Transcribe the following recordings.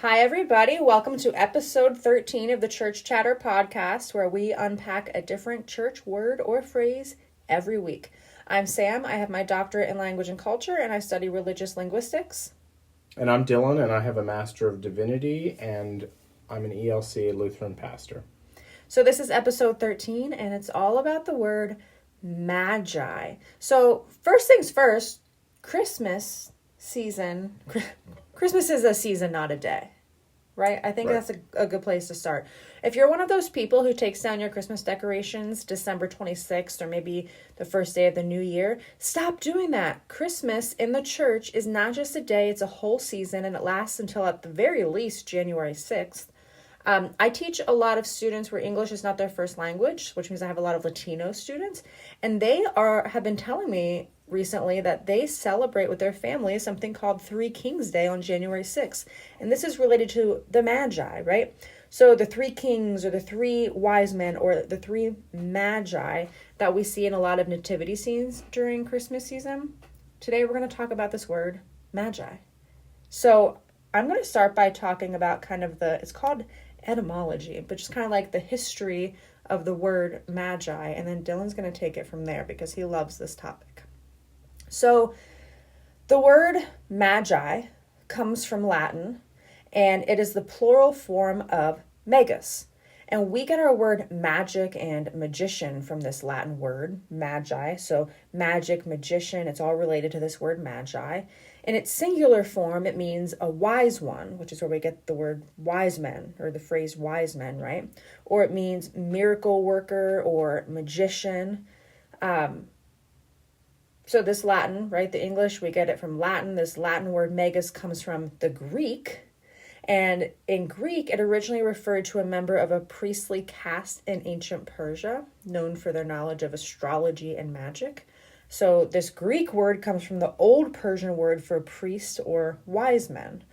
Hi, everybody. Welcome to episode 13 of the Church Chatter podcast, where we unpack a different church word or phrase every week. I'm Sam. I have my doctorate in language and culture, and I study religious linguistics. And I'm Dillon, and I have a Master of Divinity, and I'm an ELCA Lutheran pastor. So this is episode 13, and it's all about the word Magi. So first things first, Christmas season. Christmas is a season, not a day, right? I think that's a good place to start. If you're one of those people who takes down your Christmas decorations December 26th or maybe the first day of the new year, stop doing that. Christmas in the church is not just a day, it's a whole season, and it lasts until at the very least January 6th. I teach a lot of students where English is not their first language, which means I have a lot of Latino students, and they have been telling me recently that they celebrate with their families something called Three Kings Day on January 6th. And this is related to the Magi, right? So the three kings or the three wise men or the three Magi that we see in a lot of nativity scenes during Christmas season. Today we're going to talk about this word, Magi. So I'm going to start by talking about kind of it's called etymology, but just kind of like the history of the word Magi. And then Dylan's going to take it from there because he loves this topic. So the word Magi comes from Latin, and it is the plural form of magus. And we get our word magic and magician from this Latin word, magi. So magic, magician, it's all related to this word magi. In its singular form, it means a wise one, which is where we get the word wise men, or the phrase wise men, right? Or it means miracle worker or magician. So this Latin, right, the English, we get it from Latin. This Latin word magus comes from the Greek. And in Greek, it originally referred to a member of a priestly caste in ancient Persia, known for their knowledge of astrology and magic. So this Greek word comes from the old Persian word for priest or wise men.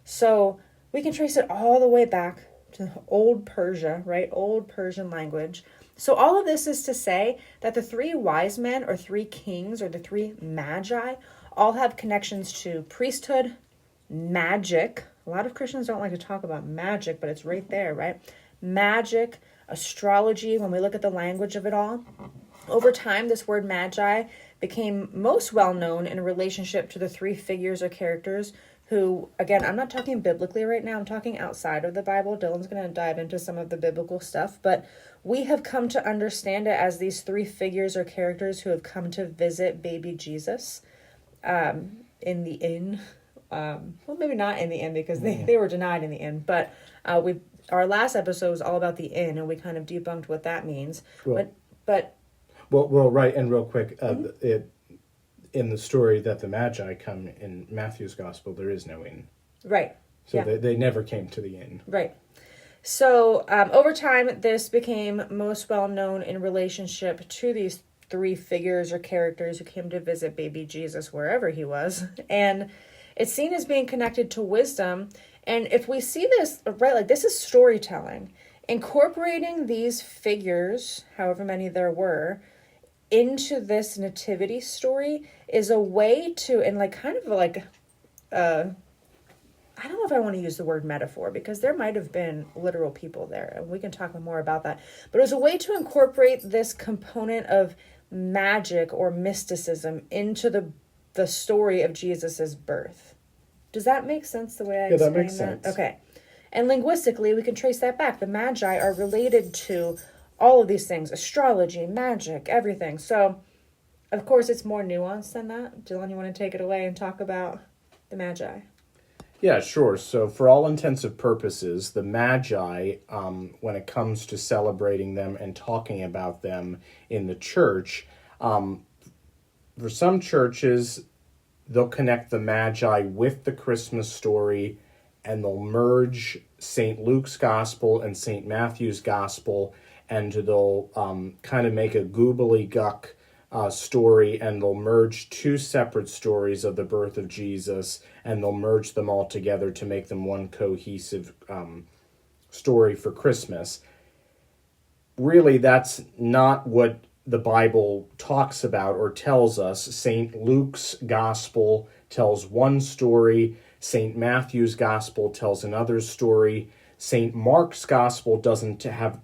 So we can trace it all the way back to old Persia, right? Old Persian language. So all of this is to say that the three wise men or three kings or the three magi all have connections to priesthood, magic. A lot of Christians don't like to talk about magic, but it's right there, right? Magic, astrology, when we look at the language of it all. Over time, this word magi became most well known in relationship to the three figures or characters who, again, I'm not talking biblically right now, I'm talking outside of the Bible. Dylan's going to dive into some of the biblical stuff, but we have come to understand it as these three figures or characters who have come to visit baby Jesus in the inn. Well, maybe not in the inn because they were denied in the inn, but our last episode was all about the inn, and we kind of debunked what that means. Well, right, and real quick, in the story that the Magi come in Matthew's Gospel, there is no inn. Right. So they never came to the inn. Right. So over time, this became most well known in relationship to these three figures or characters who came to visit baby Jesus wherever he was. And it's seen as being connected to wisdom. And if we see this, right, like this is storytelling. Incorporating these figures, however many there were, into this nativity story is a way to, and like kind of like, I don't know if I want to use the word metaphor because there might have been literal people there, and we can talk more about that. But it was a way to incorporate this component of magic or mysticism into the story of Jesus's birth. Does that make sense the way I explained that? Yeah, that makes sense. Okay. And linguistically, we can trace that back. The Magi are related to all of these things, astrology, magic, everything. So, of course, it's more nuanced than that. Dylan, you want to take it away and talk about the Magi? Yeah, sure. So for all intents and purposes, the Magi, when it comes to celebrating them and talking about them in the church, for some churches, they'll connect the Magi with the Christmas story, and they'll merge St. Luke's Gospel and St. Matthew's Gospel, and they'll kind of make a gobbledygook story, and they'll merge two separate stories of the birth of Jesus, and they'll merge them all together to make them one cohesive story for Christmas. Really, that's not what the Bible talks about or tells us. St. Luke's Gospel tells one story. St. Matthew's Gospel tells another story. St. Mark's Gospel doesn't have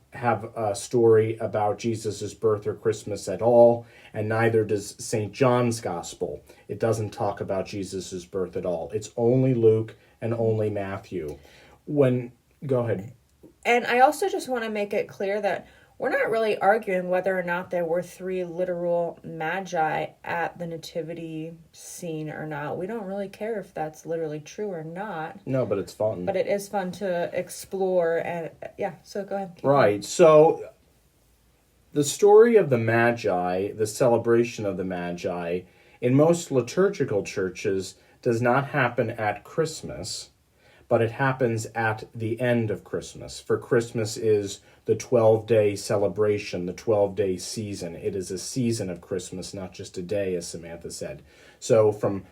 a story about Jesus' birth or Christmas at all, and neither does St. John's Gospel. It doesn't talk about Jesus' birth at all. It's only Luke and only Matthew. Go ahead. And I also just want to make it clear that we're not really arguing whether or not there were 3 literal magi at the nativity scene or not. We don't really care if that's literally true or not. No, but it's fun. But it is fun to explore, and yeah, so go ahead. Right, so the story of the Magi, the celebration of the Magi, in most liturgical churches does not happen at Christmas, but it happens at the end of Christmas. For Christmas is the 12-day celebration, the 12-day season. It is a season of Christmas, not just a day, as Samantha said. So from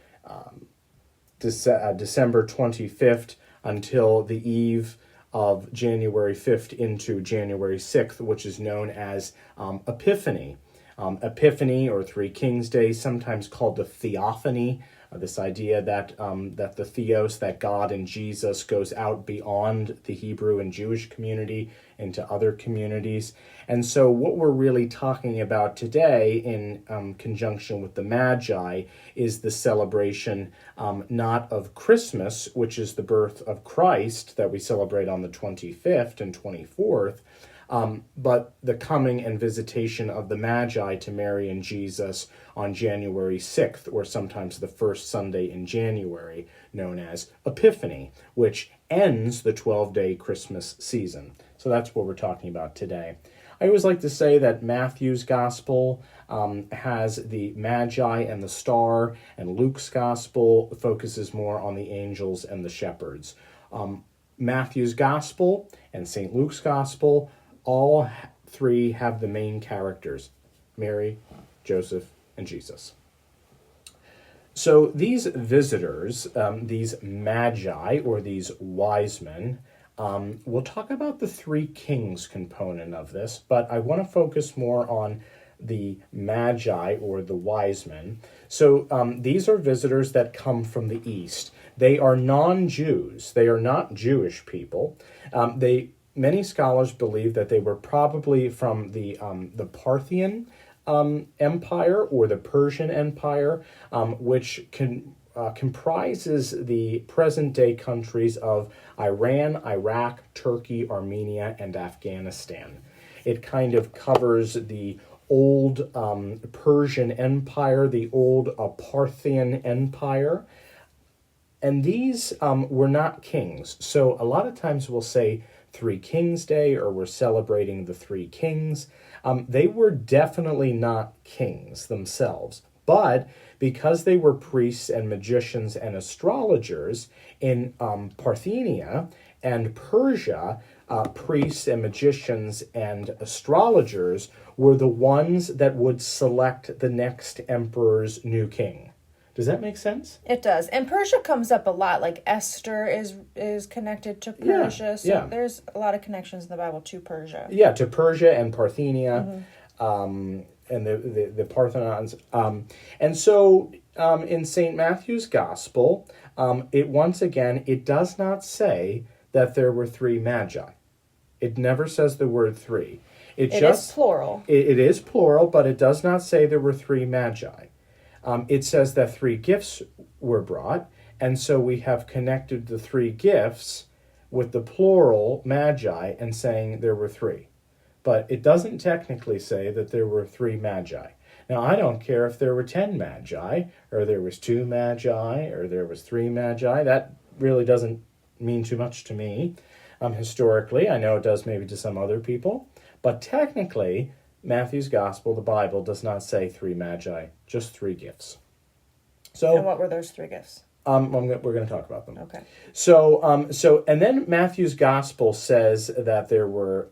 December 25th until the eve of January 5th into January 6th, which is known as Epiphany. Epiphany, or Three Kings Day, sometimes called the Theophany, this idea that the Theos, that God in Jesus, goes out beyond the Hebrew and Jewish community into other communities. And so what we're really talking about today in conjunction with the Magi is the celebration not of Christmas, which is the birth of Christ that we celebrate on the 25th and 24th, but the coming and visitation of the Magi to Mary and Jesus on January 6th, or sometimes the first Sunday in January, known as Epiphany, which ends the 12-day Christmas season. So that's what we're talking about today. I always like to say that Matthew's Gospel has the Magi and the star, and Luke's Gospel focuses more on the angels and the shepherds. Matthew's Gospel and St. Luke's Gospel, all 3 have the main characters, Mary, Joseph, and Jesus. So these visitors, these Magi, or these wise men, we'll talk about the 3 kings component of this, but I want to focus more on the Magi, or the wise men. So these are visitors that come from the East. They are non-Jews. They are not Jewish people. Many scholars believe that they were probably from the Parthian Empire, or the Persian Empire, which comprises the present-day countries of Iran, Iraq, Turkey, Armenia, and Afghanistan. It kind of covers the old Persian Empire, the old Parthian Empire. And these were not kings. So a lot of times we'll say Three Kings Day, or we're celebrating the 3 kings. They were definitely not kings themselves, but because they were priests and magicians and astrologers in Parthenia and Persia, priests and magicians and astrologers were the ones that would select the next emperor's new king. Does that make sense? It does. And Persia comes up a lot. Like Esther is connected to Persia. There's a lot of connections in the Bible to Persia. Yeah, to Persia and Parthenia, and the Parthenons. And so in St. Matthew's Gospel, it does not say that there were 3 Magi. It never says the word 3. It is plural. It is plural, but it does not say there were 3 Magi. It says that 3 gifts were brought, and so we have connected the 3 gifts with the plural Magi and saying there were 3. But it doesn't technically say that there were 3 Magi. Now, I don't care if there were 10 Magi, or there was 2 Magi, or there was 3 Magi. That really doesn't mean too much to me. Historically, I know it does maybe to some other people, but technically, Matthew's Gospel, the Bible, does not say 3 Magi, just 3 gifts. So, and what were those 3 gifts? We're going to talk about them. Okay. So, and then Matthew's Gospel says that there were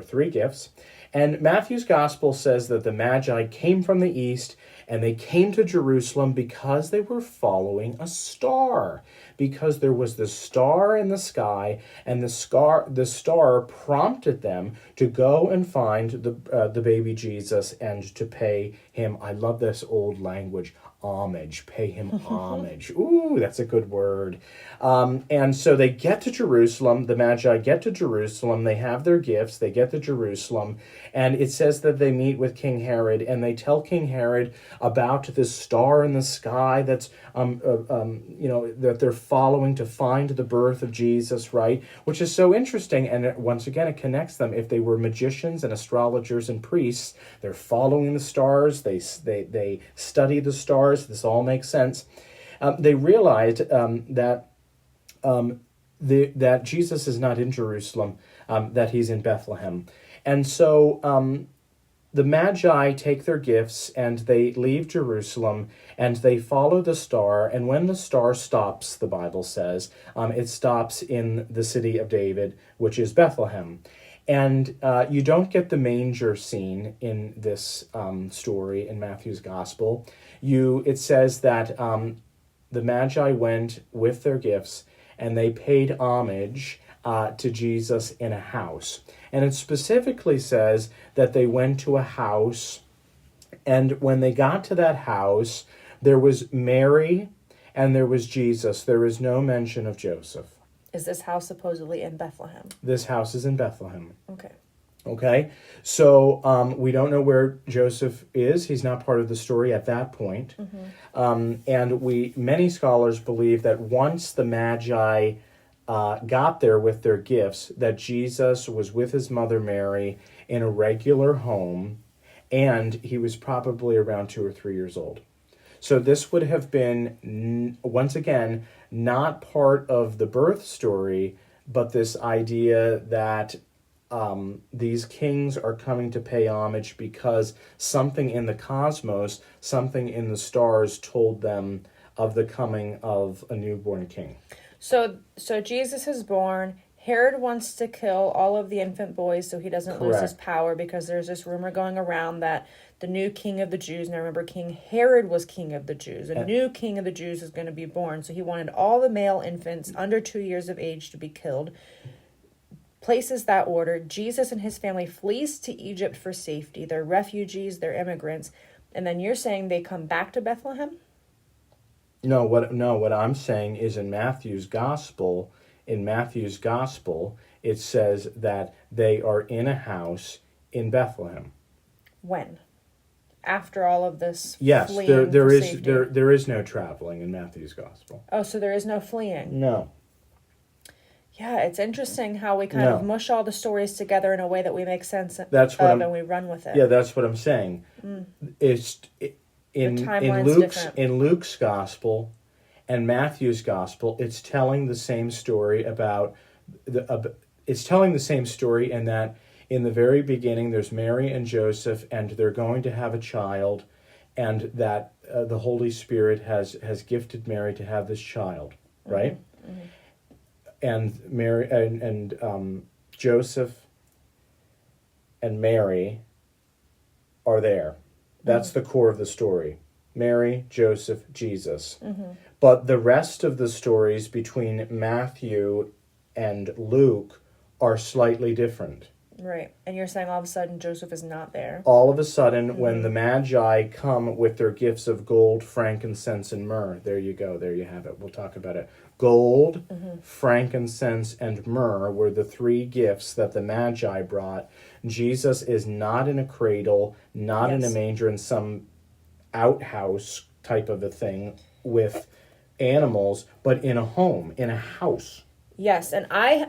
3 gifts, and Matthew's Gospel says that the Magi came from the east, and they came to Jerusalem because they were following a star. Because there was the star in the sky, and the star prompted them to go and find the baby Jesus and to pay him, I love this old language, homage. Pay him homage. Ooh, that's a good word. And so they get to Jerusalem. The Magi get to Jerusalem. They have their gifts. They get to Jerusalem. And it says that they meet with King Herod, and they tell King Herod about this star in the sky that's, that they're following to find the birth of Jesus, right? Which is so interesting. And once again, it connects them. If they were magicians and astrologers and priests, they're following the stars. They study the stars. This all makes sense. They realized that Jesus is not in Jerusalem, that he's in Bethlehem. And so the Magi take their gifts and they leave Jerusalem and they follow the star. And when the star stops, the Bible says, it stops in the city of David, which is Bethlehem. And you don't get the manger scene in this story in Matthew's Gospel. It says that the Magi went with their gifts and they paid homage to Jesus in a house. And it specifically says that they went to a house, and when they got to that house, there was Mary and there was Jesus. There is no mention of Joseph. Is this house supposedly in Bethlehem? This house is in Bethlehem. Okay. So we don't know where Joseph is. He's not part of the story at that point. And many scholars believe that once the Magi got there with their gifts, that Jesus was with his mother Mary in a regular home, and he was probably around 2 or 3 years old. So this would have been, once again, not part of the birth story, but this idea that these kings are coming to pay homage because something in the cosmos, something in the stars told them of the coming of a newborn king. So Jesus is born. Herod wants to kill all of the infant boys so he doesn't lose his power, because there's this rumor going around that the new king of the Jews, and I remember King Herod was king of the Jews, a new king of the Jews is going to be born. So he wanted all the male infants under 2 years of age to be killed. Places that order. Jesus and his family flees to Egypt for safety. They're refugees, they're immigrants. And then you're saying they come back to Bethlehem? No, what I'm saying is in Matthew's gospel, it says that they are in a house in Bethlehem. When? After all of this yes, fleeing there for is safety? there is no traveling in Matthew's gospel. Oh, so there is no fleeing. No. Yeah, it's interesting how we kind of mush all the stories together in a way that we make sense of and we run with it. Yeah, that's what I'm saying. In Luke's gospel and Matthew's gospel, it's telling the same story it's telling the same story in that in the very beginning there's Mary and Joseph, and they're going to have a child, and that the Holy Spirit has gifted Mary to have this child, right? Mm-hmm. And Mary and Joseph and Mary are there. That's the core of the story. Mary, Joseph, Jesus. Mm-hmm. But the rest of the stories between Matthew and Luke are slightly different. Right. And you're saying all of a sudden Joseph is not there. All of a sudden, when the Magi come with their gifts of gold, frankincense, and myrrh, there you go, there you have it. We'll talk about it. Gold, frankincense, and myrrh were the three gifts that the Magi brought. Jesus is not in a cradle, not in a manger, in some outhouse type of a thing with animals, but in a home, in a house. Yes, and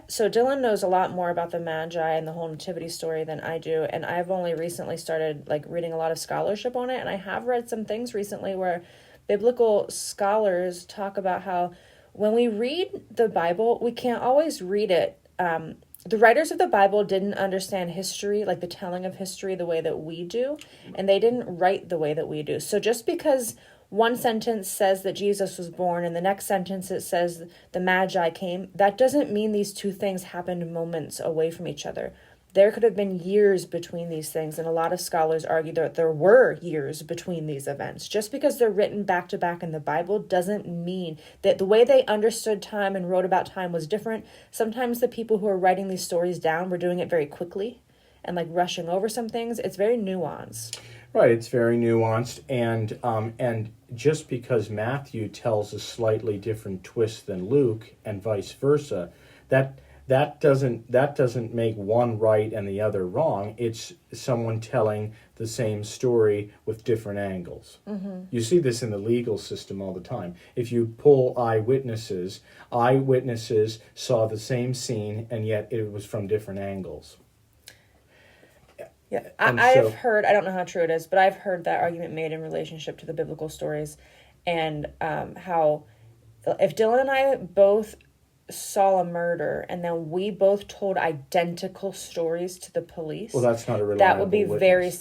so Dillon knows a lot more about the Magi and the whole nativity story than I do, and I've only recently started reading a lot of scholarship on it, and I have read some things recently where biblical scholars talk about how when we read the Bible, we can't always read it. The writers of the Bible didn't understand history, like the telling of history, the way that we do, and they didn't write the way that we do. So just because one sentence says that Jesus was born and the next sentence it says the Magi came, that doesn't mean these two things happened moments away from each other. There could have been years between these things, and a lot of scholars argue that there were years between these events. Just because they're written back to back in the Bible doesn't mean that the way they understood time and wrote about time was different. Sometimes the people who are writing these stories down were doing it very quickly and rushing over some things. It's very nuanced. Right, it's very nuanced, and just because Matthew tells a slightly different twist than Luke, and vice versa, that that doesn't make one right and the other wrong. It's someone telling the same story with different angles. You see this in the legal system all the time. If you pull eyewitnesses, eyewitnesses saw the same scene, and yet it was from different angles. Yeah, And I've so, heard, I don't know how true it is, but I've heard that argument made in relationship to the biblical stories, and how if Dylan and I both saw a murder and then we both told identical stories to the police, well, that's not a reliable that would be witness. very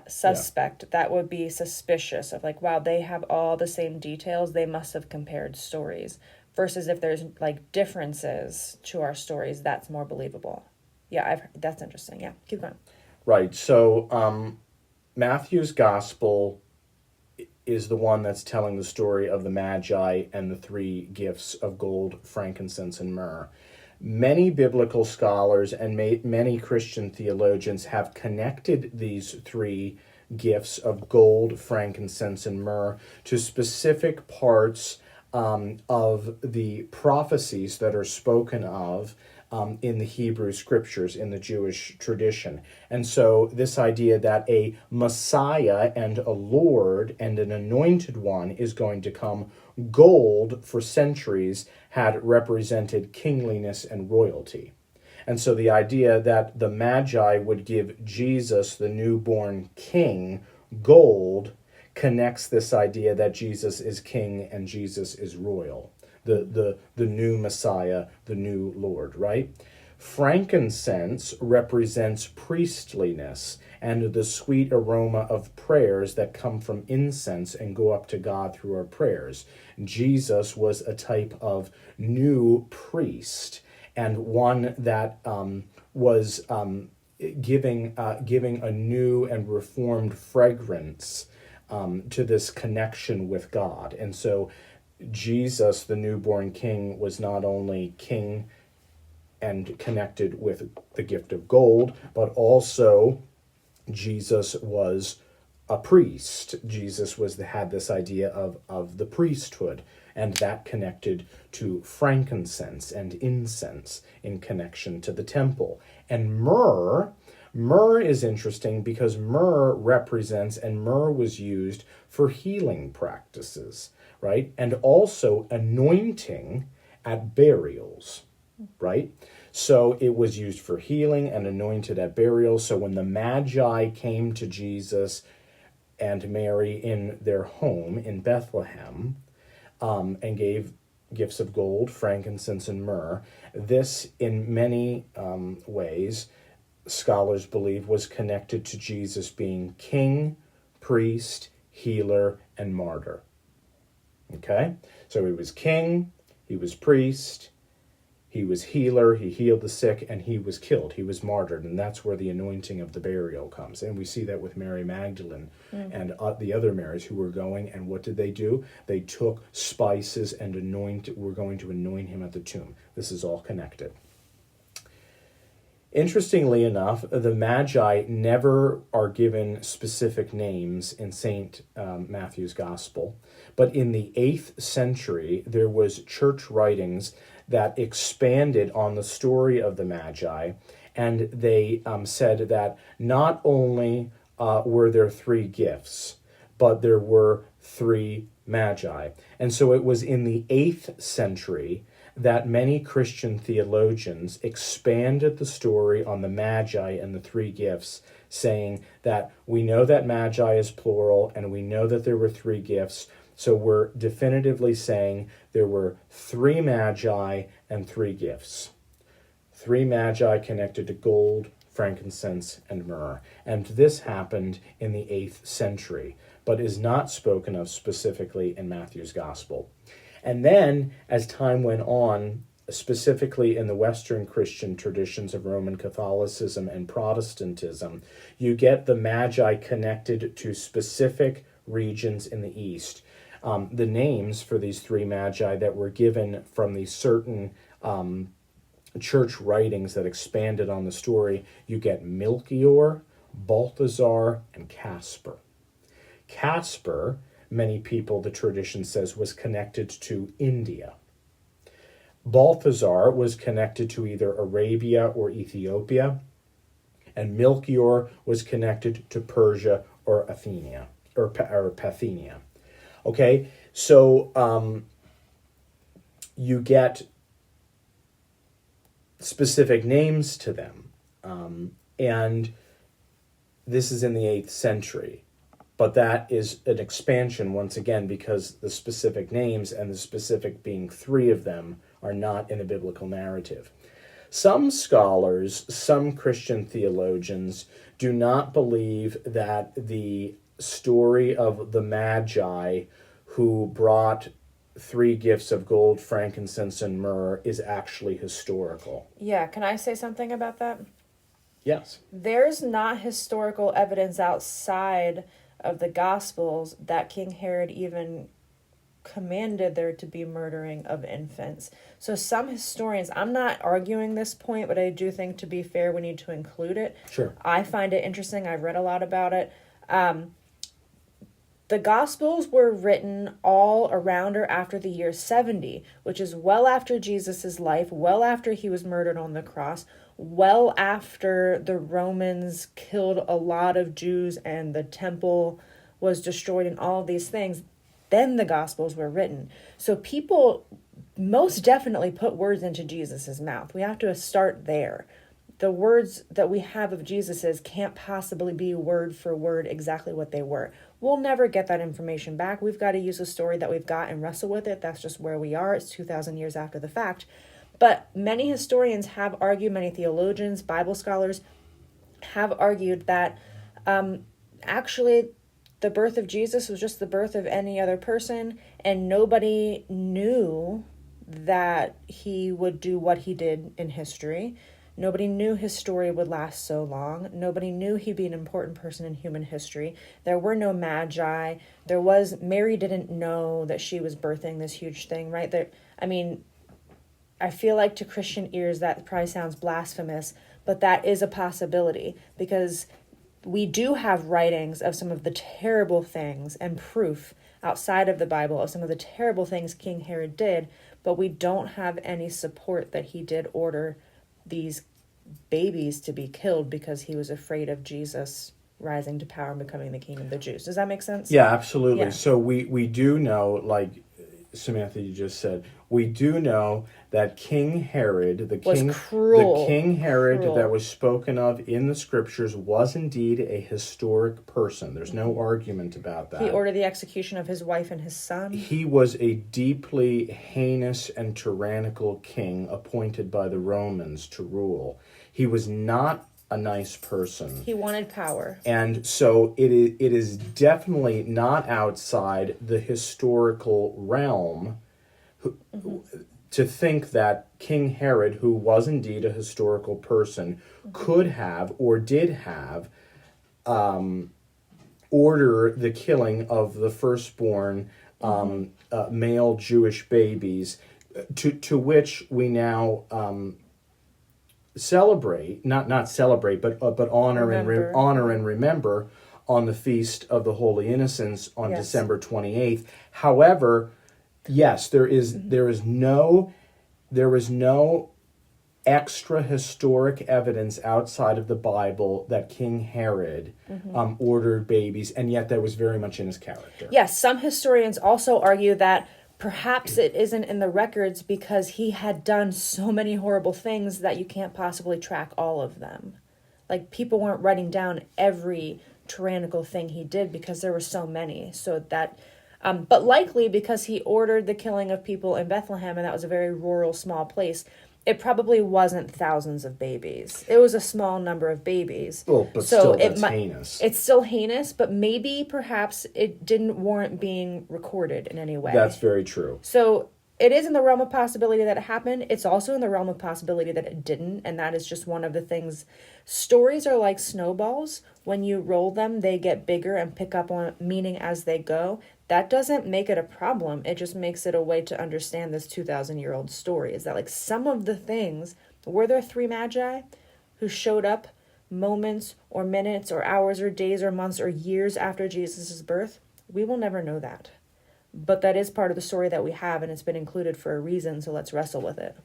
suspect. That would be suspicious of like, wow, they have all the same details. They must have compared stories. Versus if there's like differences to our stories, that's more believable. Yeah, that's interesting. Yeah, keep going. Right. So Matthew's gospel is the one that's telling the story of the Magi and the three gifts of gold, frankincense, and myrrh. Many biblical scholars and many Christian theologians have connected these three gifts of gold, frankincense, and myrrh to specific parts of the prophecies that are spoken of in the Hebrew scriptures, in the Jewish tradition. And so this idea that a Messiah and a Lord and an anointed one is going to come, gold for centuries had represented kingliness and royalty. And so the idea that the Magi would give Jesus, the newborn king, gold connects this idea that Jesus is king and Jesus is royal. The new Messiah, the new Lord, right? Frankincense represents priestliness and the sweet aroma of prayers that come from incense and go up to God through our prayers. Jesus was a type of new priest and one that was giving a new and reformed fragrance to this connection with God. And so Jesus, the newborn king, was not only king and connected with the gift of gold, but also Jesus was a priest. Jesus had this idea of the priesthood, and that connected to frankincense and incense in connection to the temple. And myrrh is interesting because myrrh represents, and myrrh was used for healing practices, right? And also anointing at burials, right? So it was used for healing and anointed at burials. So when the Magi came to Jesus and Mary in their home in Bethlehem and gave gifts of gold, frankincense, and myrrh, this in many ways, scholars believe, was connected to Jesus being king, priest, healer, and martyr. Okay? So he was king, he was priest, he was healer, he healed the sick, and he was killed. He was martyred, and that's where the anointing of the burial comes. And we see that with Mary Magdalene and the other Marys who were going, and what did they do? They took spices and were going to anoint him at the tomb. This is all connected. Interestingly enough, the Magi never are given specific names in St. Matthew's Gospel, but in the 8th century, there was church writings that expanded on the story of the Magi, and they said that not only were there three gifts, but there were three Magi. And so it was in the 8th century that many Christian theologians expanded the story on the Magi and the three gifts, saying that we know that Magi is plural and we know that there were three gifts, so we're definitively saying there were three Magi and three gifts. Three Magi connected to gold, frankincense, and myrrh. And this happened in the 8th century, but is not spoken of specifically in Matthew's Gospel. And then, as time went on, specifically in the Western Christian traditions of Roman Catholicism and Protestantism, you get the Magi connected to specific regions in the East. The names for these three Magi that were given from these certain church writings that expanded on the story, you get Melchior, Balthazar, and Casper. Caspar, many people, the tradition says, was connected to India. Balthazar was connected to either Arabia or Ethiopia, and Melchior was connected to Persia or Athenia or Parthenia. Okay, so you get specific names to them, and this is in the 8th century. But that is an expansion, once again, because the specific names, and the specific being 3 of them, are not in the biblical narrative. Some scholars, some Christian theologians, do not believe that the story of the Magi who brought 3 gifts of gold, frankincense, and myrrh is actually historical. Yeah, can I say something about that? Yes. There's not historical evidence outside of the Gospels that King Herod even commanded there to be murdering of infants. So some historians, I'm not arguing this point, but I do think, to be fair, we need to include it. Sure. I find it interesting. I've read a lot about it. The Gospels were written all around or after the year 70, which is well after Jesus' life, well after he was murdered on the cross, well after the Romans killed a lot of Jews and the temple was destroyed and all of these things. Then the Gospels were written. So people most definitely put words into Jesus' mouth. We have to start there. The words that we have of Jesus's can't possibly be word for word exactly what they were. We'll never get that information back. We've got to use the story that we've got and wrestle with it. That's just where we are. It's 2,000 years after the fact. But many historians have argued, many theologians, Bible scholars have argued that actually the birth of Jesus was just the birth of any other person, and nobody knew that he would do what he did in history. Nobody knew his story would last so long. Nobody knew he'd be an important person in human history. There were no Magi. Mary didn't know that she was birthing this huge thing, right? I feel like to Christian ears that probably sounds blasphemous, but that is a possibility, because we do have writings of some of the terrible things and proof outside of the Bible of some of the terrible things King Herod did, but we don't have any support that he did order these babies to be killed because he was afraid of Jesus rising to power and becoming the king of the Jews. Does that make sense? Yeah, absolutely. Yeah. So we do know, like Samantha, you just said, we do know that King Herod, the king Herod that was spoken of in the scriptures, was indeed a historic person. There's no argument about that. He ordered the execution of his wife and his son. He was a deeply heinous and tyrannical king appointed by the Romans to rule. He was not a nice person. He wanted power. And so it is definitely not outside the historical realm to think that King Herod, who was indeed a historical person, could have or did have order the killing of the firstborn male Jewish babies, to which we now celebrate, not celebrate, but honor and remember on the Feast of the Holy Innocents on December 28th. However, yes, there is no extra historic evidence outside of the Bible that King Herod ordered babies, and yet that was very much in his character. Yes, some historians also argue that perhaps it isn't in the records because he had done so many horrible things that you can't possibly track all of them. Like, people weren't writing down every tyrannical thing he did because there were so many. So that, but likely because he ordered the killing of people in Bethlehem, and that was a very rural, small place, it probably wasn't thousands of babies. It was a small number of babies. Well, but so still, that's heinous. It's still heinous, but maybe, perhaps, it didn't warrant being recorded in any way. That's very true. So it is in the realm of possibility that it happened. It's also in the realm of possibility that it didn't, and that is just one of the things. Stories are like snowballs. When you roll them, they get bigger and pick up on meaning as they go. That doesn't make it a problem. It just makes it a way to understand this 2,000-year-old story. Is that, like, some of the things, were there 3 Magi who showed up moments or minutes or hours or days or months or years after Jesus' birth, we will never know that. But that is part of the story that we have, and it's been included for a reason, so let's wrestle with it.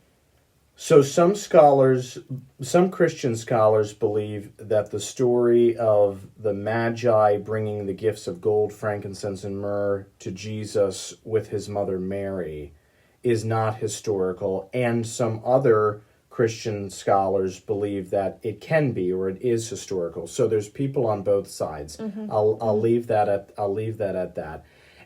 So some Christian scholars believe that the story of the Magi bringing the gifts of gold, frankincense, and myrrh to Jesus with his mother Mary is not historical, and some other Christian scholars believe that it can be or it is historical. So there's people on both sides. I'll leave that at that.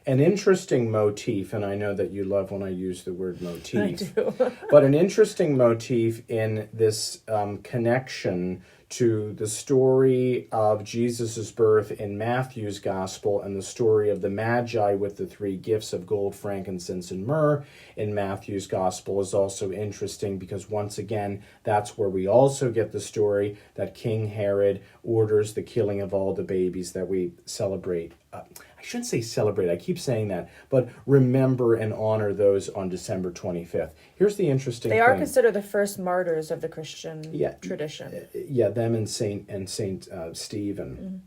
An interesting motif, and I know that you love when I use the word motif. I do. But an interesting motif in this connection to the story of Jesus' birth in Matthew's gospel and the story of the Magi with the 3 gifts of gold, frankincense, and myrrh in Matthew's gospel is also interesting because once again, that's where we also get the story that King Herod orders the killing of all the babies that we celebrate. I shouldn't say celebrate, I keep saying that, but remember and honor those on December 25th. Here's the interesting thing. They are considered the first martyrs of the Christian tradition. Yeah, them and Saint Stephen.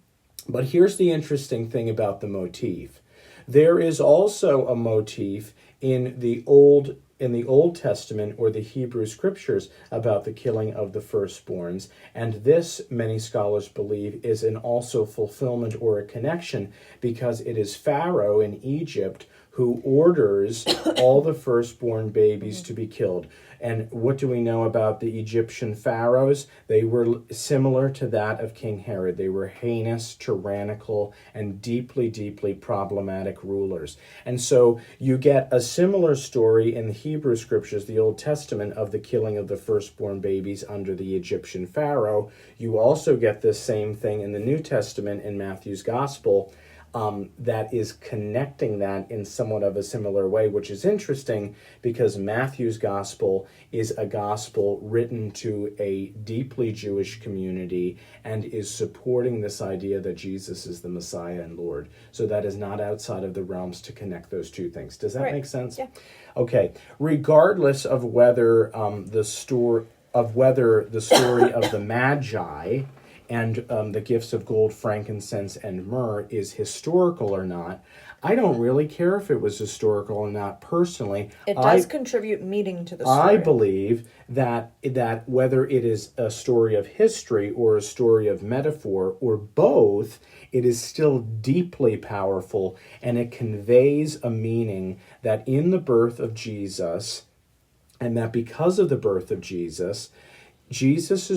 But here's the interesting thing about the motif. There is also a motif in the Old Testament or the Hebrew scriptures about the killing of the firstborns. And this, many scholars believe, is an also fulfillment or a connection because it is Pharaoh in Egypt who orders all the firstborn babies to be killed. And what do we know about the Egyptian pharaohs? They were similar to that of King Herod. They were heinous, tyrannical, and deeply, deeply problematic rulers. And so you get a similar story in the Hebrew scriptures, the Old Testament, of the killing of the firstborn babies under the Egyptian pharaoh. You also get this same thing in the New Testament in Matthew's gospel. That is connecting that in somewhat of a similar way, which is interesting because Matthew's gospel is a gospel written to a deeply Jewish community and is supporting this idea that Jesus is the Messiah and Lord. So that is not outside of the realms to connect those two things. Does that make sense? Yeah. Okay. Regardless of whether the story of the Magi and the gifts of gold, frankincense, and myrrh is historical or not, I don't really care if it was historical or not personally. It does contribute meaning to the story. I believe that whether it is a story of history or a story of metaphor or both, it is still deeply powerful and it conveys a meaning that in the birth of Jesus, and that because of the birth of Jesus'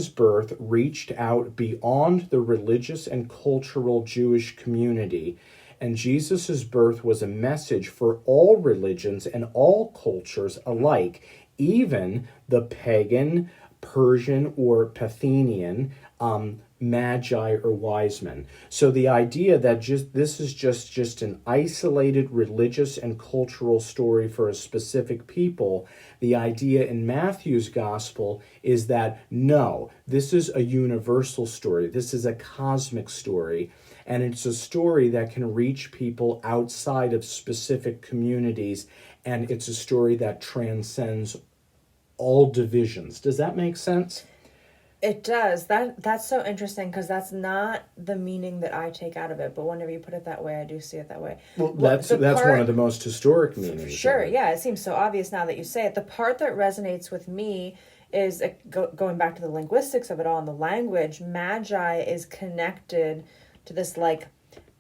birth reached out beyond the religious and cultural Jewish community, and Jesus' birth was a message for all religions and all cultures alike, even the pagan, Persian, or Parthenian magi or wise men. So the idea that this is just an isolated religious and cultural story for a specific people, the idea in Matthew's gospel is that no, this is a universal story. This is a cosmic story. And it's a story that can reach people outside of specific communities. And it's a story that transcends all divisions. Does that make sense? It does. That's so interesting because that's not the meaning that I take out of it. But whenever you put it that way, I do see it that way. Well, that's one of the most historic meanings. Sure, yeah. It seems so obvious now that you say it. The part that resonates with me is going back to the linguistics of it all and the language. Magi is connected to this like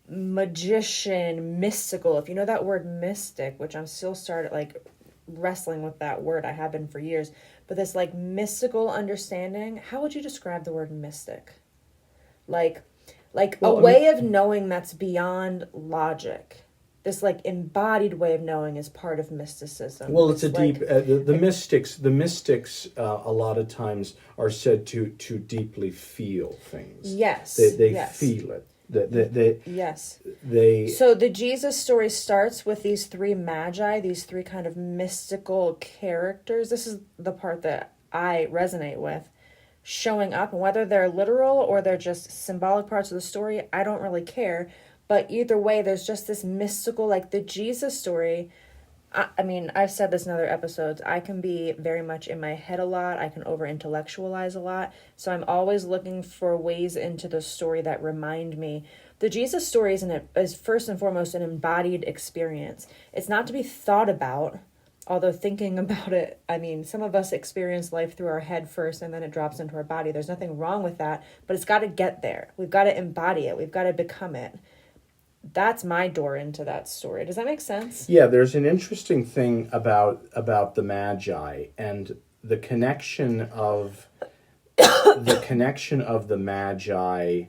magician, mystical. If you know that word mystic, which I'm still wrestling with that word. I have been for years. But this like mystical understanding, how would you describe the word mystic? Like a way of knowing that's beyond logic. This like embodied way of knowing is part of mysticism. Well, it's a deep. The mystics a lot of times are said to deeply feel things. Yes, they yes. feel it. Yes. So the Jesus story starts with these 3 magi, these 3 kind of mystical characters. This is the part that I resonate with. Showing up, and whether they're literal or they're just symbolic parts of the story, I don't really care. But either way, there's just this mystical, like the Jesus story I mean, I've said this in other episodes. I can be very much in my head a lot. I can over intellectualize a lot. So I'm always looking for ways into the story that remind me. The Jesus story is first and foremost an embodied experience. It's not to be thought about, although thinking about it, I mean, some of us experience life through our head first and then it drops into our body. There's nothing wrong with that, but it's got to get there. We've got to embody it. We've got to become it. That's my door into that story. Does that make sense? Yeah, there's an interesting thing about the Magi and the connection of the Magi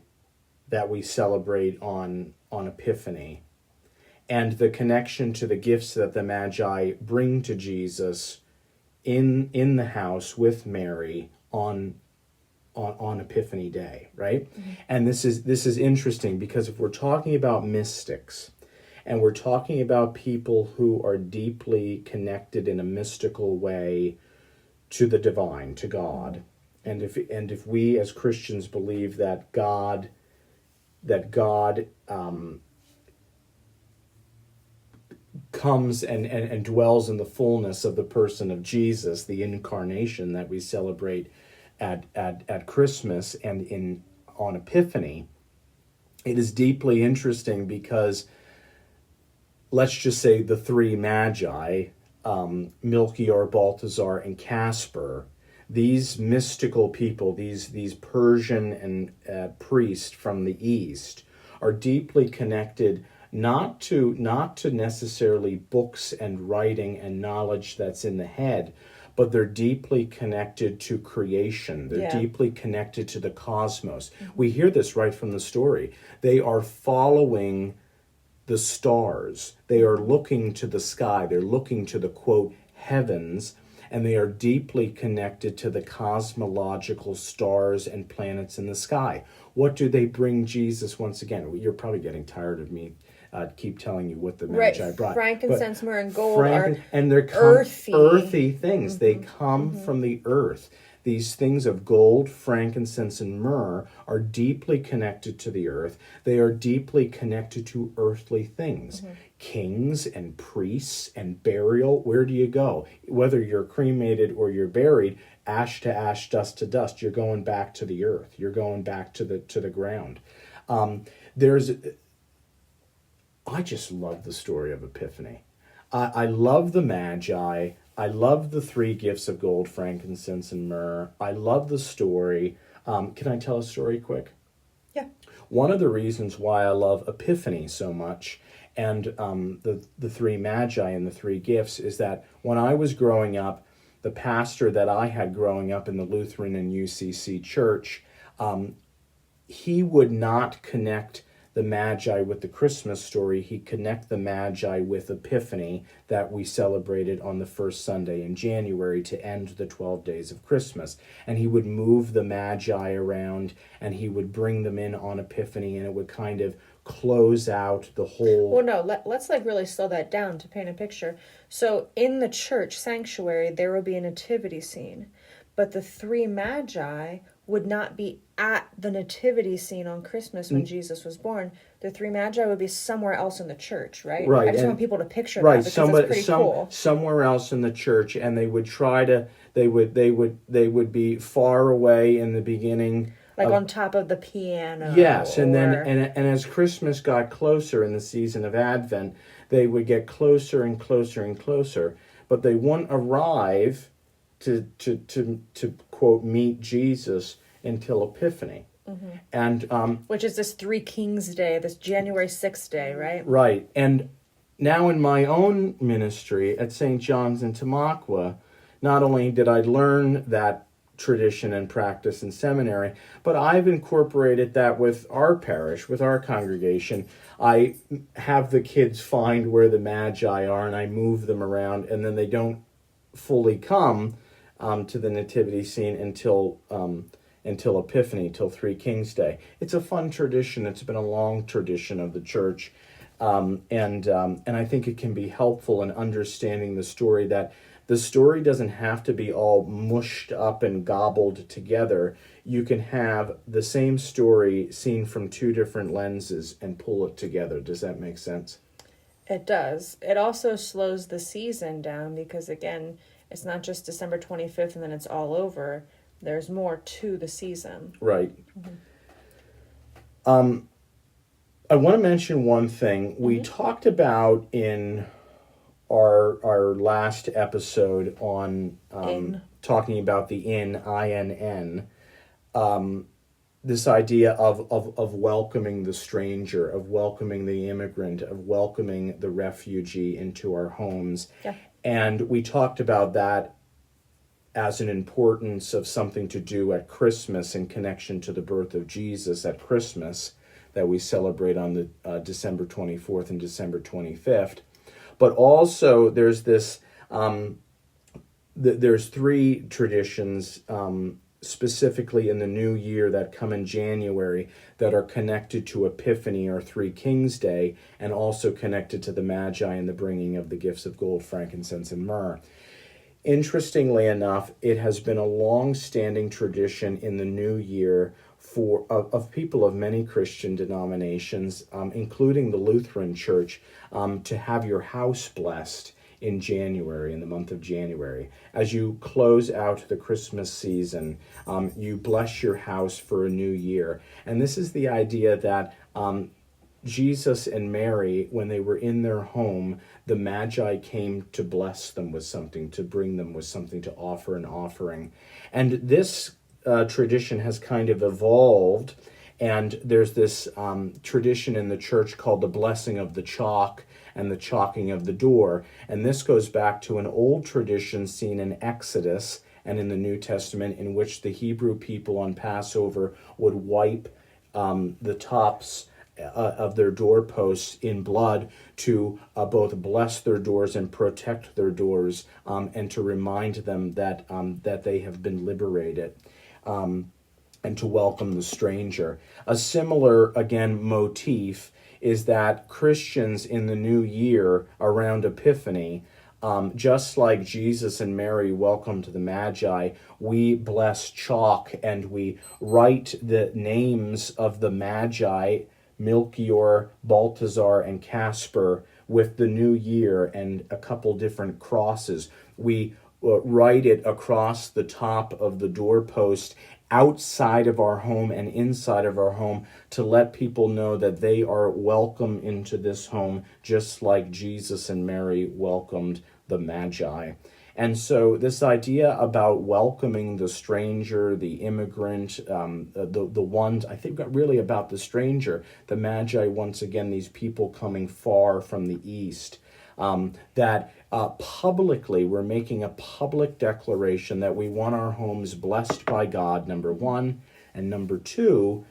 that we celebrate on Epiphany, and the connection to the gifts that the Magi bring to Jesus in the house with Mary on Epiphany Day, right? Mm-hmm. And this is interesting because if we're talking about mystics and we're talking about people who are deeply connected in a mystical way to the divine, to God, and if we as Christians believe that God comes and dwells in the fullness of the person of Jesus, the incarnation that we celebrate at Christmas and on Epiphany, it is deeply interesting because let's just say the three Magi, Melchior, Balthazar, and Caspar, these mystical people, these Persian and priests from the East, are deeply connected not to necessarily books and writing and knowledge that's in the head, but they're deeply connected to creation. They're deeply connected to the cosmos. Mm-hmm. We hear this right from the story. They are following the stars. They are looking to the sky. They're looking to the, quote, heavens, and they are deeply connected to the cosmological stars and planets in the sky. What do they bring Jesus once again? You're probably getting tired of me keep telling you what the Magi brought. Frankincense, myrrh, and gold and they're earthy things. Mm-hmm. They come from the earth. These things of gold, frankincense, and myrrh are deeply connected to the earth. They are deeply connected to earthly things. Mm-hmm. Kings and priests and burial. Where do you go? Whether you're cremated or you're buried, ash to ash, dust to dust, you're going back to the earth. You're going back to the ground. I just love the story of Epiphany. I love the Magi. I love the three gifts of gold, frankincense, and myrrh. I love the story. Can I tell a story quick? Yeah. One of the reasons why I love Epiphany so much and the three Magi and the three gifts is that when I was growing up, the pastor that I had growing up in the Lutheran and UCC church, he would not connect the Magi with the Christmas story. He'd connect the Magi with Epiphany that we celebrated on the first Sunday in January to end the 12 days of Christmas. And he would move the Magi around and he would bring them in on Epiphany, and it would kind of close out the whole... Well, no, let's really slow that down to paint a picture. So in the church sanctuary, there will be a nativity scene, but the three Magi would not be at the nativity scene on Christmas when Jesus was born. The three Magi would be somewhere else in the church, right? Right. I just want people to picture that because it's pretty cool. Somewhere else in the church, and they would try to. They would be far away in the beginning, like on top of the piano. Yes, and then and as Christmas got closer in the season of Advent, they would get closer and closer and closer, but they wouldn't arrive to quote meet Jesus until Epiphany. Mm-hmm. And which is this Three Kings Day, this January 6th day, right? Right. And now in my own ministry at St. John's in Tamaqua, not only did I learn that tradition and practice in seminary, but I've incorporated that with our parish, with our congregation. I have the kids find where the Magi are, and I move them around, and then they don't fully come to the nativity scene until Epiphany, till Three Kings Day. It's a fun tradition. It's been a long tradition of the church, and I think it can be helpful in understanding the story, that the story doesn't have to be all mushed up and gobbled together. You can have the same story seen from two different lenses and pull it together. Does that make sense? It does. It also slows the season down because, again, it's not just December 25th and then it's all over. There's more to the season. Right. I want to mention one thing. We talked about in our last episode on talking about the INN, this idea of welcoming the stranger, of welcoming the immigrant, of welcoming the refugee into our homes. Yeah. And we talked about that as an importance of something to do at Christmas in connection to the birth of Jesus at Christmas that we celebrate on the December 24th and December 25th. But also there's this, there's three traditions specifically in the new year that come in January that are connected to Epiphany or Three Kings Day, and also connected to the Magi and the bringing of the gifts of gold, frankincense, and myrrh. Interestingly enough, it has been a long-standing tradition in the new year of people of many Christian denominations, including the Lutheran Church, to have your house blessed in January, in the month of January. As you close out the Christmas season, you bless your house for a new year. And this is the idea that Jesus and Mary, when they were in their home, the Magi came to bless them with something, to bring them with something, to offer an offering. And this tradition has kind of evolved, and there's this tradition in the church called the blessing of the chalk and the chalking of the door. And this goes back to an old tradition seen in Exodus and in the New Testament, in which the Hebrew people on Passover would wipe the tops of their doorposts in blood to both bless their doors and protect their doors, and to remind them that that they have been liberated, and to welcome the stranger. A similar, again, motif is that Christians in the new year around Epiphany, just like Jesus and Mary welcomed the Magi, we bless chalk and we write the names of the Magi, Melchior, Balthazar, and Casper, with the new year and a couple different crosses. We write it across the top of the doorpost outside of our home and inside of our home, to let people know that they are welcome into this home, just like Jesus and Mary welcomed the Magi. And so this idea about welcoming the stranger, the immigrant, the ones, I think really about the stranger, the Magi, once again, these people coming far from the east, that publicly we're making a public declaration that we want our homes blessed by God, number one, and number two,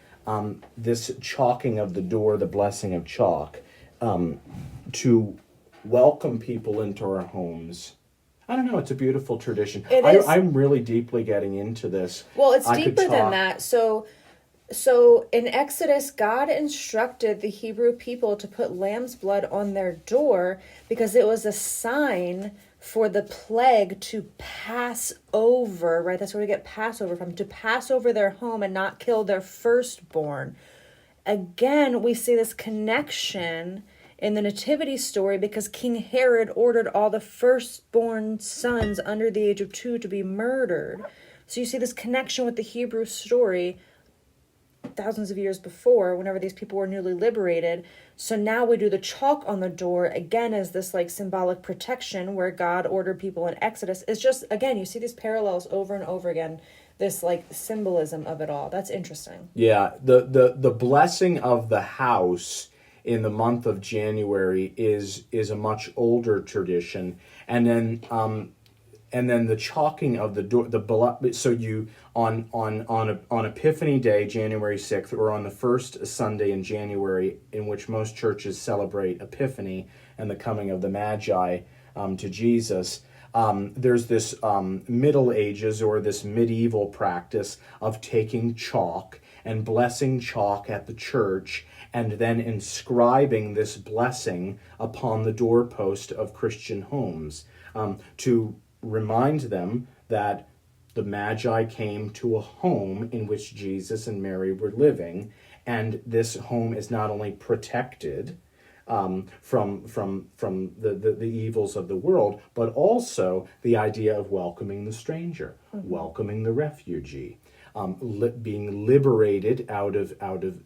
this chalking of the door, the blessing of chalk, to welcome people into our homes. I don't know, it's a beautiful tradition. I'm really deeply getting into this. Well, it's deeper than that. So in Exodus, God instructed the Hebrew people to put lamb's blood on their door because it was a sign for the plague to pass over, right? That's where we get Passover from, to pass over their home and not kill their firstborn. Again, we see this connection in the nativity story because King Herod ordered all the firstborn sons under the age of 2 to be murdered. So you see this connection with the Hebrew story thousands of years before, whenever these people were newly liberated. So now we do the chalk on the door again as this like symbolic protection where God ordered people in Exodus. It's just, again, you see these parallels over and over again, this like symbolism of it all. That's interesting. Yeah, the blessing of the house in the month of January is a much older tradition, and then the chalking of the door, so you on Epiphany Day, January 6th, or on the first Sunday in January, in which most churches celebrate Epiphany and the coming of the Magi to Jesus. There's this Middle Ages or this medieval practice of taking chalk and blessing chalk at the church, and then inscribing this blessing upon the doorpost of Christian homes, to remind them that the Magi came to a home in which Jesus and Mary were living, and this home is not only protected, from the evils of the world, but also the idea of welcoming the stranger, welcoming the refugee, being liberated out of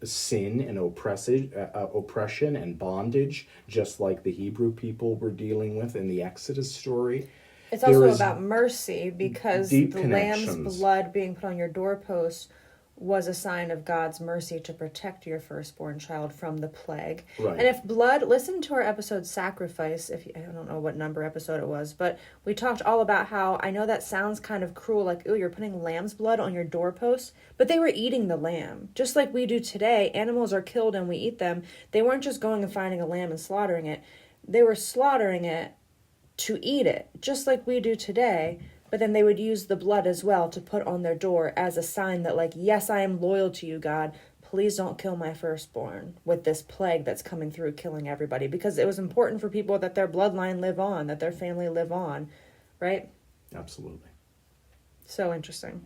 sin and oppression and bondage, just like the Hebrew people were dealing with in the Exodus story. It's also about mercy, because the lamb's connections. blood being put on your doorpost was a sign of God's mercy to protect your firstborn child from the plague. Right. And if blood, listen to our episode Sacrifice, I don't know what number episode it was, but we talked all about how, I know that sounds kind of cruel, like, ooh, you're putting lamb's blood on your doorpost, but they were eating the lamb. Just like we do today, animals are killed and we eat them. They weren't just going and finding a lamb and slaughtering it. They were slaughtering it to eat it, just like we do today. But then they would use the blood as well to put on their door as a sign that, like, yes, I am loyal to you, God. Please don't kill my firstborn with this plague that's coming through, killing everybody. Because it was important for people that their bloodline live on, that their family live on, right? Absolutely. So interesting.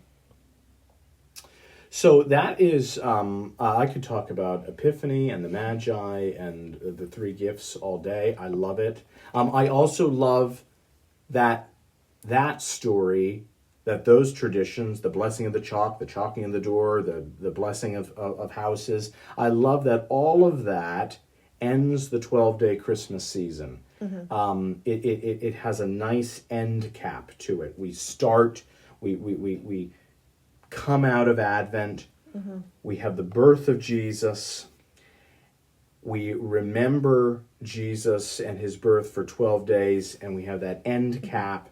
So that is, I could talk about Epiphany and the Magi and the three gifts all day. I love it. I also love that story, that those traditions, the blessing of the chalk, the chalking of the door, the blessing of houses. I love that all of that ends the 12-day Christmas season. It has a nice end cap to it. We start, we come out of Advent. We have the birth of Jesus. We remember Jesus and his birth for 12 days, and we have that end cap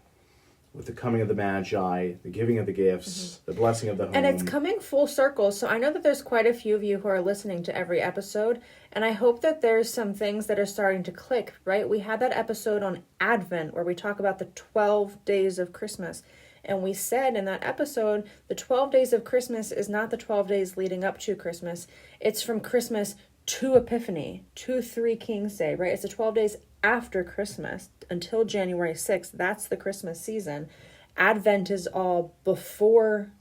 with the coming of the Magi, the giving of the gifts, the blessing of the home. And it's coming full circle. So I know that there's quite a few of you who are listening to every episode, and I hope that there's some things that are starting to click, right? We had that episode on Advent where we talk about the 12 days of Christmas. And we said in that episode, the 12 days of Christmas is not the 12 days leading up to Christmas. It's from Christmas to Epiphany, to Three Kings Day, right? It's the 12 days after Christmas until January 6th. That's the Christmas season. Advent is all before.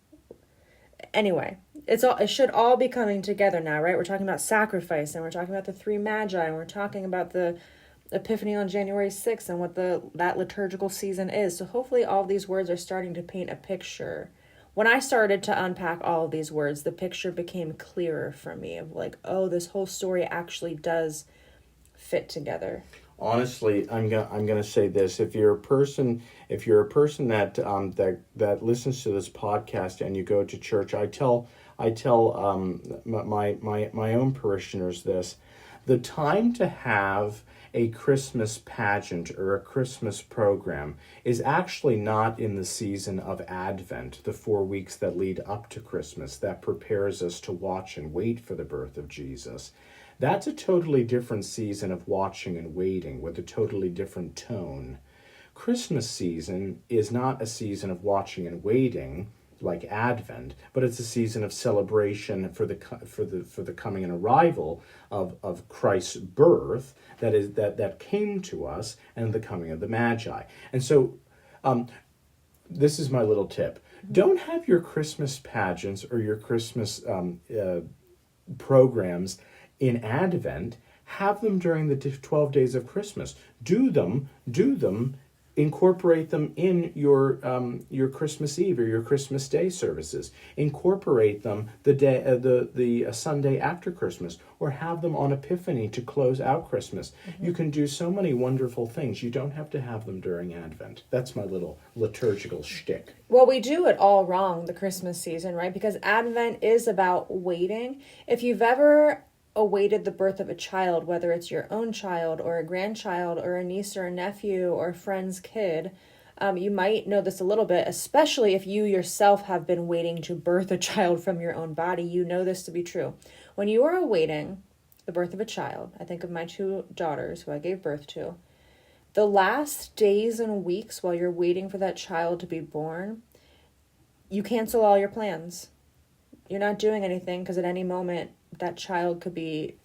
Anyway, it should all be coming together now, right? We're talking about sacrifice, and we're talking about the three Magi, and we're talking about the Epiphany on January 6th and what that liturgical season is. So hopefully all of these words are starting to paint a picture. When I started to unpack all of these words, the picture became clearer for me of like, oh, this whole story actually does fit together. Honestly, I'm gonna say this: if you're a person that that listens to this podcast and you go to church, I tell my own parishioners this: the time to have a Christmas pageant or a Christmas program is actually not in the season of Advent, the 4 weeks that lead up to Christmas, that prepares us to watch and wait for the birth of Jesus. That's a totally different season of watching and waiting with a totally different tone. Christmas season is not a season of watching and waiting like Advent, but it's a season of celebration for the coming and arrival of Christ's birth that came to us, and the coming of the Magi. And so this is my little tip. Don't have your Christmas pageants or your Christmas programs in Advent. Have them during the 12 days of Christmas. Do them, incorporate them in your Christmas Eve or your Christmas Day services. Incorporate them the Sunday after Christmas, or have them on Epiphany to close out Christmas. You can do so many wonderful things. You don't have to have them during Advent. That's my little liturgical shtick. Well, we do it all wrong, the Christmas season, right? Because Advent is about waiting. If you've ever awaited the birth of a child, whether it's your own child or a grandchild or a niece or a nephew or a friend's kid, you might know this a little bit, especially if you yourself have been waiting to birth a child from your own body. You know this to be true. When you are awaiting the birth of a child, I think of my 2 daughters who I gave birth to, the last days and weeks while you're waiting for that child to be born, you cancel all your plans. You're not doing anything because at any moment that child could be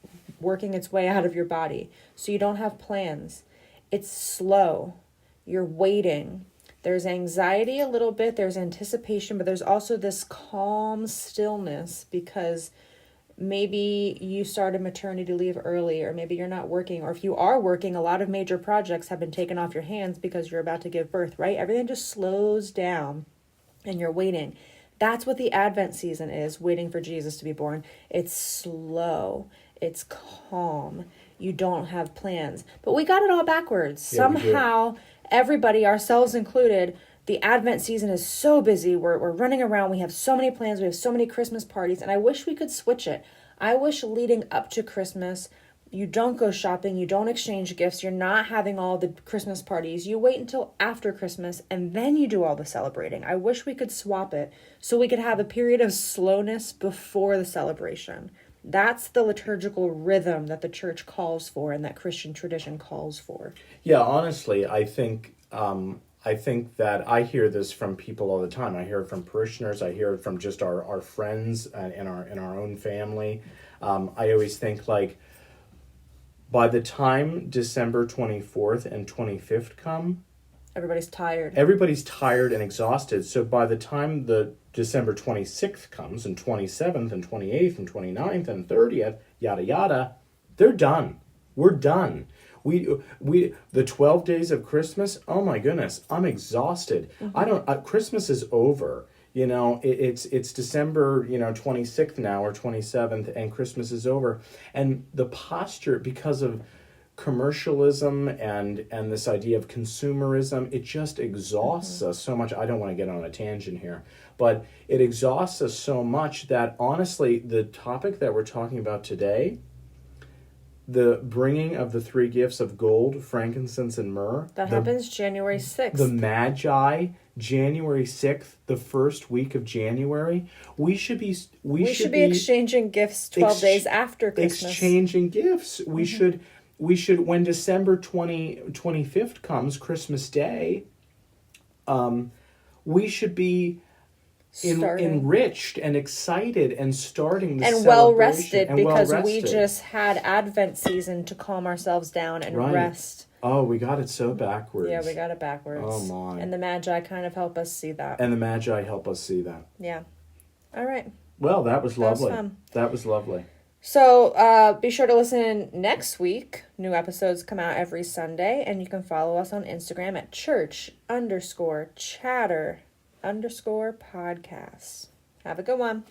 working its way out of your body. So you don't have plans. It's slow. You're waiting. There's anxiety a little bit. There's anticipation, but there's also this calm stillness because Maybe you started maternity leave early, or maybe you're not working, or if you are working, a lot of major projects have been taken off your hands because you're about to give birth, right? Everything just slows down and you're waiting. That's what the Advent season is, waiting for Jesus to be born. It's slow. It's calm. You don't have plans. But we got it all backwards. Yeah, we do. Somehow, everybody, ourselves included, the Advent season is so busy. We're running around. We have so many plans. We have so many Christmas parties. And I wish we could switch it. I wish leading up to Christmas, you don't go shopping. You don't exchange gifts. You're not having all the Christmas parties. You wait until after Christmas and then you do all the celebrating. I wish we could swap it so we could have a period of slowness before the celebration. That's the liturgical rhythm that the church calls for and that Christian tradition calls for. Yeah, honestly, I think that I hear this from people all the time. I hear it from parishioners. I hear it from just our friends and in our own family. I always think, like, by the time December 24th and 25th come, Everybody's tired. Everybody's tired and exhausted. So by the time the December 26th comes, and 27th and 28th and 29th and 30th, yada yada, they're done. We're done. We the 12 days of Christmas, oh my goodness, I'm exhausted. Christmas is over. You know, it's December, 26th now, or 27th, and Christmas is over. And the posture, because of commercialism and this idea of consumerism, it just exhausts us so much. I don't want to get on a tangent here, but it exhausts us so much that, honestly, the topic that we're talking about today, the bringing of the three gifts of gold, frankincense, and myrrh, that happens January 6th. The Magi, January 6th, the first week of January. We should be exchanging gifts 12 days after Christmas. Exchanging gifts. We should, when December 25th comes, Christmas Day, we should be enriched and excited and starting the and well rested, because we just had Advent season to calm ourselves down and rest. Oh, we got it so backwards. Yeah, we got it backwards. Oh my! And the Magi kind of help us see that. Yeah. All right. Well, that was lovely. That was lovely. So be sure to listen next week. New episodes come out every Sunday, and you can follow us on Instagram at church_chatter_podcast. Have a good one.